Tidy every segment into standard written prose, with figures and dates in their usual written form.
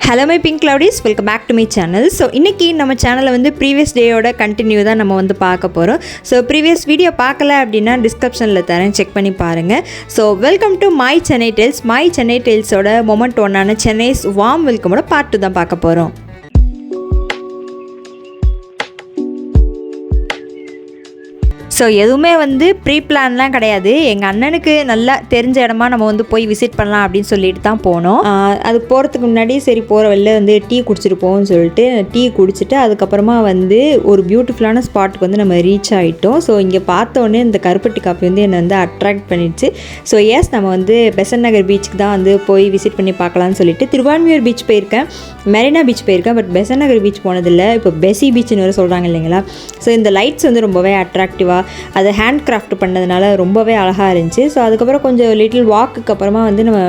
Hello my pink cloudies, welcome back to my channel. So இன்றைக்கி நம்ம சேனலில் வந்து ப்ரீவியஸ் டேயோட கண்டினியூ தான் நம்ம வந்து பார்க்க போகிறோம். ஸோ ப்ரீவியஸ் வீடியோ பார்க்கல அப்படின்னா டிஸ்கிரிப்ஷனில் தரேன், செக் பண்ணி பாருங்கள். So welcome to my Chennai tales. My Chennai டெய்ல்ஸோட மொமெண்ட் ஒன்னான சென்னைஸ் வார்ம் வெல்கமோட பார்ட் 2 தான் பார்க்க போகிறோம். ஸோ எதுவுமே வந்து ப்ரீ பிளான்லாம் கிடையாது. எங்கள் அண்ணனுக்கு நல்லா தெரிஞ்ச இடமா நம்ம வந்து போய் விசிட் பண்ணலாம் அப்படின்னு சொல்லிட்டு தான் போனோம். அது போகிறதுக்கு முன்னாடி சரி போகிற வெளில வந்து டீ குடிச்சிட்டு போவோம்னு சொல்லிட்டு டீ குடிச்சிட்டு அதுக்கப்புறமா வந்து ஒரு பியூட்டிஃபுல்லான ஸ்பாட்டுக்கு வந்து நம்ம ரீச் ஆகிட்டோம். ஸோ இங்கே பார்த்தோன்னே இந்த கருப்பட்டி காஃபி வந்து என்னை வந்து அட்ராக்ட் பண்ணிடுச்சு. ஸோ எஸ், நம்ம வந்து பெசன்ட் நகர் பீச்சுக்கு தான் வந்து போய் விசிட் பண்ணி பார்க்கலான்னு சொல்லிட்டு திருவான்மியூர் பீச் போயிருக்கேன், மெரினா பீச் போயிருக்கேன், பட் பெசன்ட் நகர் பீச் போனதில்லை. இப்போ பெசி பீச்சுன்னு வேறு சொல்கிறாங்க இல்லைங்களா. ஸோ இந்த லைட்ஸ் வந்து ரொம்பவே அட்ராக்டிவாக, அது ஹேண்ட் கிராஃப்ட் பண்ணதுனால ரொம்பவே அழகாக இருந்துச்சு. ஸோ அதுக்கப்புறம் கொஞ்சம் லிட்டில் வாக்குக்கு அப்புறமா வந்து நம்ம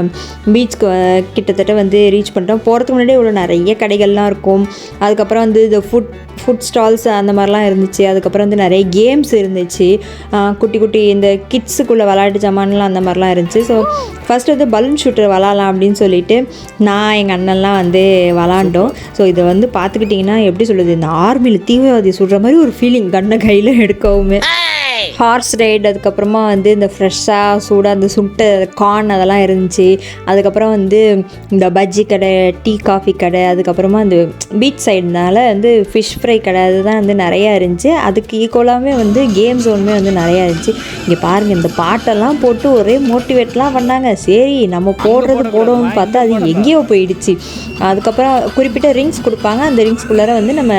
பீச்சுக்கு கிட்டத்தட்ட வந்து ரீச் பண்ணிட்டோம். போகிறதுக்கு முன்னாடியே இவ்வளோ நிறைய கடைகள்லாம் இருக்கும். அதுக்கப்புறம் வந்து இந்த ஃபுட் ஸ்டால்ஸ் அந்த மாதிரிலாம் இருந்துச்சு. அதுக்கப்புறம் வந்து நிறைய கேம்ஸ் இருந்துச்சு, குட்டி குட்டி இந்த கிட்ஸுக்குள்ளே விளையாட்டு ஜாமான்லாம் அந்த மாதிரிலாம் இருந்துச்சு. ஸோ ஃபஸ்ட்டு வந்து பலூன் ஷூட்டர் விளாட்லாம் அப்படின்னு சொல்லிட்டு நான் எங்கள் அண்ணன்லாம் வந்து விளாண்டோம். ஸோ இதை வந்து பார்த்துக்கிட்டிங்கன்னா எப்படி சொல்லுது, இந்த ஆர்மியில் தீவிரவாதி சுடுற மாதிரி ஒரு ஃபீலிங், கண்ணை கையில் எடுக்கவுமே. ஹார்ஸ் ரைட், அதுக்கப்புறமா வந்து இந்த ஃப்ரெஷ்ஷாக சூடாக அந்த சுட்ட கார்ன் அதெல்லாம் இருந்துச்சு. அதுக்கப்புறம் வந்து இந்த பஜ்ஜி கடை, டீ காஃபி கடை, அதுக்கப்புறமா இந்த பீச் சைடுனால வந்து ஃபிஷ் ஃப்ரை கடை அதுதான் வந்து நிறையா இருந்துச்சு. அதுக்கு ஈக்குவலாகவே வந்து கேம் ஜோனுமே வந்து நிறையா இருந்துச்சு. இங்கே பாருங்கள், இந்த பாட்டெல்லாம் போட்டு ஒரே மோட்டிவேட்லாம் பண்ணாங்க. சரி நம்ம போடுவோம்னு பார்த்தா அது எங்கேயோ போயிடுச்சு. அதுக்கப்புறம் குறிப்பிட்ட ரிங்ஸ் கொடுப்பாங்க, அந்த ரிங்ஸ்குள்ளார வந்து நம்ம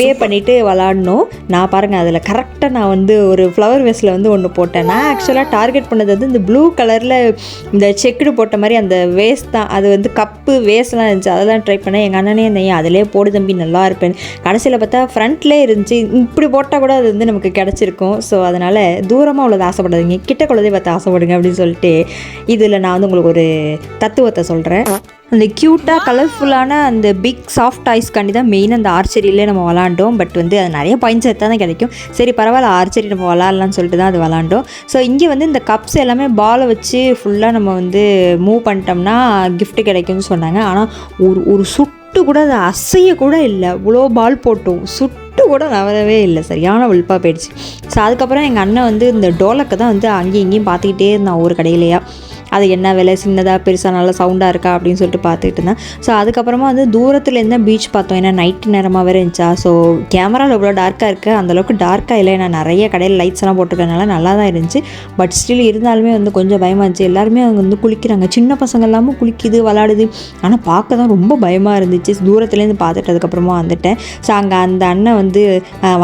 பே பண்ணிவிட்டு விளாடணும். நான் பாருங்கள் அதில் கரெக்டாக நான் வந்து ஒரு ஃப்ளவர் வேஸில் வந்து ஒன்று போட்டேன். நான் ஆக்சுவலாக டார்கெட் பண்ணது வந்து இந்த ப்ளூ கலரில் இந்த செக்குடு போட்ட மாதிரி அந்த வேஸ் தான். அது வந்து கப்பு வேஸ்லாம் இருந்துச்சு, அதெல்லாம் ட்ரை பண்ணேன். எங்கள் அண்ணனே இந்த அதிலே போடு தம்பி நல்லா இருப்பேன். கடைசியில் பார்த்தா ஃப்ரண்ட்லேயே இருந்துச்சு. இப்படி போட்டால் கூட அது வந்து நமக்கு கிடச்சிருக்கும். ஸோ அதனால் தூரமாக உள்ளதை ஆசைப்படாதீங்க, கிட்ட குள்ளதே பார்த்து ஆசைப்படுங்க அப்படின்னு சொல்லிட்டு இதில் நான் வந்து உங்களுக்கு ஒரு தத்துவத்தை சொல்கிறேன். அந்த க்யூட்டாக கலர்ஃபுல்லான அந்த பிக் சாஃப்ட் டாய்ஸ்க்காண்டி தான் மெயின் அந்த ஆர்ச்சரியிலே நம்ம விளாண்டோம். பட் வந்து அது நிறைய பாயிண்ட்ஸ் எடுத்தால் தான் கிடைக்கும். சரி பரவாயில்ல, ஆர்ச்சரி நம்ம விளாட்லான்னு சொல்லிட்டு தான் அது விளாண்டோம். ஸோ இங்கே வந்து இந்த கப்ஸ் எல்லாமே பாலை வச்சு ஃபுல்லாக நம்ம வந்து மூவ் பண்ணிட்டோம்னா கிஃப்ட்டு கிடைக்கும்னு சொன்னாங்க. ஆனால் ஒரு சுட்டு கூட அது அசைய கூட இல்லை. இவ்வளோ பால் போட்டோம், சுட்டு கூட நவரவே இல்லை, சரியான வெளுப்பாக போயிடுச்சு. ஸோ அதுக்கப்புறம் எங்கள் அண்ணன் வந்து இந்த டோலக்கை தான் வந்து அங்கேயும் இங்கேயும் பார்த்துக்கிட்டே இருந்தான் ஒரு கடையிலையா. அது என்ன விலை, சின்னதாக பெருசாக நல்லா சவுண்டாக இருக்கா அப்படின்னு சொல்லிட்டு பார்த்துக்கிட்டு இருந்தேன். ஸோ அதுக்கப்புறமா வந்து தூரத்துலேருந்து தான் பீச் பார்த்தோம். ஏன்னா நைட்டு நேரமாக வேறு இருந்துச்சா. ஸோ கேமராவில் எவ்வளோ டார்க்காக இருக்குது, அந்தளவுக்கு டார்க்காக இல்லை. ஏன்னா நிறைய கடையில் லைட்ஸ் எல்லாம் போட்டிருக்கனால நல்லா தான் இருந்துச்சு. பட் ஸ்டில் இருந்தாலுமே வந்து கொஞ்சம் பயமாக இருந்துச்சு. எல்லாருமே அவங்க வந்து குளிக்கிறாங்க, சின்ன பசங்க எல்லாமும் குளிக்குது விளாடுது. ஆனால் பார்க்க தான் ரொம்ப பயமாக இருந்துச்சு. தூரத்துலேருந்து பார்த்துட்டு அதுக்கப்புறமா வந்துட்டேன். ஸோ அங்கே அந்த அண்ணன் வந்து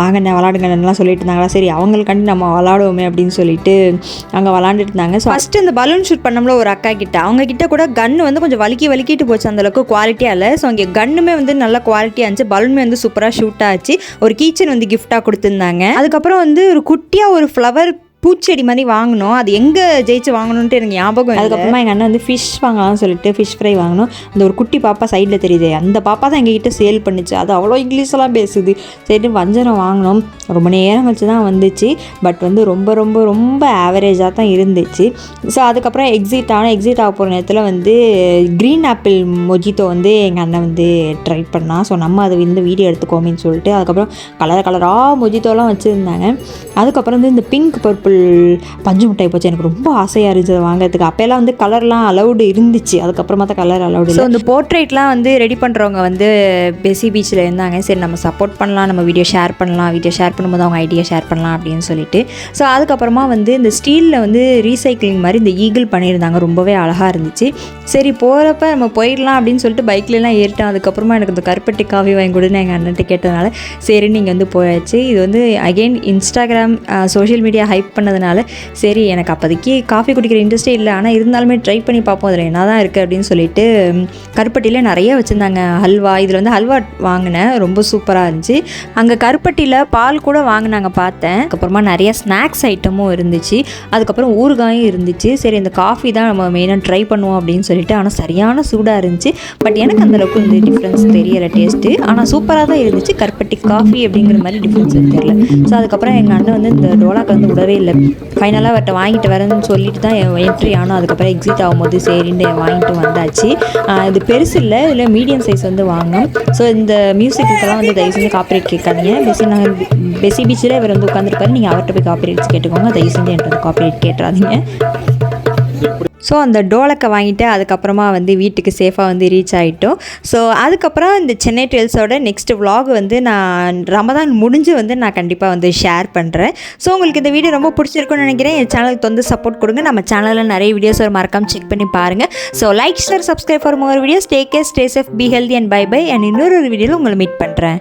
வாங்கண்ணே விளாடுங்கலாம் சொல்லிட்டு இருந்தாங்களா. சரி அவங்களுக்காண்டி நம்ம விளாடுவோமே அப்படின்னு சொல்லிட்டு அங்கே விளாண்டுட்டு இருந்தாங்க. ஸோ ஃபஸ்ட்டு இந்த பலூன் ஷூட் பண்ணோம்ல ஒரு அக்கா கிட்ட, அவங்க கிட்ட கூட கன்று வந்து கொஞ்சம் வலிக்கிட்டு போச்சு, அந்தளவுக்கு குவாலிட்டியாக இல்லை. ஸோ அங்கே கன்னுமே வந்து நல்ல குவாலிட்டியாக இருந்துச்சு, பலூனுமே வந்து சூப்பராக ஷூட் ஆச்சு. ஒரு கீச்சன் வந்து கிஃப்டாக கொடுத்துருந்தாங்க. அதுக்கப்புறம் வந்து ஒரு குட்டியாக ஒரு ஃப்ளவர் பூச்செடி மாதிரி வாங்கினோம். அது எங்கே ஜெயிச்சு வாங்கணுன்ட்டு எனக்கு ஞாபகம். அதுக்கப்புறமா எங்கள் அண்ணன் வந்து ஃபிஷ் வாங்கலாம்னு சொல்லிட்டு ஃபிஷ் ஃப்ரை வாங்கினோம். அந்த ஒரு குட்டி பாப்பா சைடில் தெரியுது, அந்த பாப்பா தான் எங்ககிட்ட சேல் பண்ணிச்சு. அது அவ்வளோ இங்கிலீஷெல்லாம் பேசுது. சரி வஞ்சரம் வாங்கினோம். ரொம்ப நேரம் கழிச்சு தான் வந்துச்சு. பட் வந்து ரொம்ப ரொம்ப ரொம்ப ஆவரேஜாக தான் இருந்துச்சு. ஸோ அதுக்கப்புறம் எக்ஸிட் ஆக போகிற நேரத்தில் வந்து க்ரீன் ஆப்பிள் மொஜித்தோ வந்து எங்கள் அண்ணன் வந்து ட்ரை பண்ணால். ஸோ நம்ம அதை வந்து வீடியோ எடுத்துக்கோமின்னு சொல்லிட்டு அதுக்கப்புறம் கலராக மொஜித்தோலாம் வச்சுருந்தாங்க. அதுக்கப்புறம் வந்து இந்த பிங்க் பர்பிள் பஞ்சு மிட்டாய் போச்சு. எனக்கு ரொம்ப ஆசையாக இருந்துச்சு அதை வாங்கிறதுக்கு. அப்போல்லாம் வந்து கலர்லாம் அலௌடு இருந்துச்சு, அதுக்கப்புறமா தான் கலர் அலௌடு. ஸோ இந்த போர்ட்ரேட்லாம் வந்து ரெடி பண்ணுறவங்க வந்து பெசி பீச்சில் இருந்தாங்க. சரி நம்ம சப்போர்ட் பண்ணலாம், நம்ம வீடியோ ஷேர் பண்ணும்போது அவங்க ஐடியா ஷேர் பண்ணலாம் அப்படின்னு சொல்லிட்டு. ஸோ அதுக்கப்புறமா வந்து இந்த ஸ்டீலில் வந்து ரீசைக்ளிங் மாதிரி இந்த ஈகிள் பண்ணியிருந்தாங்க, ரொம்பவே அழகாக இருந்துச்சு. சரி போகிறப்ப நம்ம போயிடலாம் அப்படின்னு சொல்லிட்டு பைக்லலாம் ஏறிட்டோம். அதுக்கப்புறமா எனக்கு இந்த கருப்பட்டி காஃபி வாங்கி கொடுன்னு எங்கள் அண்ணன்ட்ட கேட்டதுனால சரி நீங்கள் வந்து போயாச்சு. இது வந்து again Instagram social media hype பண்ணதுனால சரி எனக்கு அப்போதைக்கு காஃபி குடிக்கிற இன்ட்ரெஸ்ட்டே இல்லை, ஆனால் இருந்தாலுமே ட்ரை பண்ணி பார்ப்போம் அதில் என்ன தான் இருக்குது அப்படின்னு சொல்லிட்டு கருப்பட்டியில் நிறைய வச்சுருந்தாங்க ஹல்வா. இதில் வந்து ஹல்வா வாங்கினேன், ரொம்ப சூப்பராக இருந்துச்சு. அங்கே கருப்பட்டியில் பால் கூட வாங்கினாங்க பார்த்தேன். அதுக்கப்புறமா நிறைய ஸ்நாக்ஸ் ஐட்டமும் இருந்துச்சு, அதுக்கப்புறம் ஊறுகாயும் இருந்துச்சு. சரி இந்த காஃபி தான் நம்ம மெயினாக ட்ரை பண்ணுவோம் அப்படின்னு சொல்லிட்டு. ஆனால் சரியான சூடாக இருந்துச்சு. பட் எனக்கு அந்தளவுக்கு இந்த டிஃப்ரென்ஸ் தெரியலை டேஸ்ட்டு, ஆனால் சூப்பராக தான் இருந்துச்சு. கருப்பட்டி காஃபி அப்படிங்கிற மாதிரி டிஃப்ரென்ஸ் தெரியல. ஸோ அதுக்கப்புறம் எங்கள் அண்ணன் வந்து இந்த டோலாக்கு வந்து விடவே இல்லை, ஃபைனலாக அவர்கிட்ட வாங்கிட்டு வரேன்னு சொல்லிட்டு தான் என்ட்ரி ஆனோம். அதுக்கப்புறம் எக்ஸிட் ஆகும்போது சரின்னு வாங்கிட்டு வந்தாச்சு. இது பெருசு இல்லை, இதில் மீடியம் சைஸ் வந்து வாங்கினோம். ஸோ இந்த மியூசிக்கெல்லாம் வந்து தயவு செஞ்சு காப்பிரைட் கேட்காதீங்க. பெசி பீச்சில் இவர் வந்து உட்காந்துருப்பாரு, நீங்கள் அவர்கிட்ட போய் காப்பிரைட்ஸ் கேட்டுக்கோங்க. தயவு செஞ்சு என்கிட்ட வந்து காப்பிரைட் கேட்டுறாதீங்க. ஸோ அந்த டோலக்கை வாங்கிட்டு அதுக்கப்புறமா வந்து வீட்டுக்கு சேஃபாக வந்து ரீச் ஆகிட்டோம். ஸோ அதுக்கப்புறம் இந்த சென்னை ட்ரெயில்ஸோட நெக்ஸ்ட் vlog வந்து நான் ரமதான் முடிஞ்சு வந்து நான் கண்டிப்பாக வந்து ஷேர் பண்ணுறேன். ஸோ உங்களுக்கு இந்த வீடியோ ரொம்ப பிடிச்சிருக்குன்னு நினைக்கிறேன். என் சேனலுக்கு வந்து சப்போர்ட் கொடுங்க. நம்ம சேனலில் நிறைய வீடியோஸ் ஒரு மறக்காம செக் பண்ணி பாருங்கள். So like, share, subscribe for more videos. Take care, stay safe, be healthy and bye bye. And இன்னொரு வீடியோவில் உங்களை மீட் பண்ணுறேன்.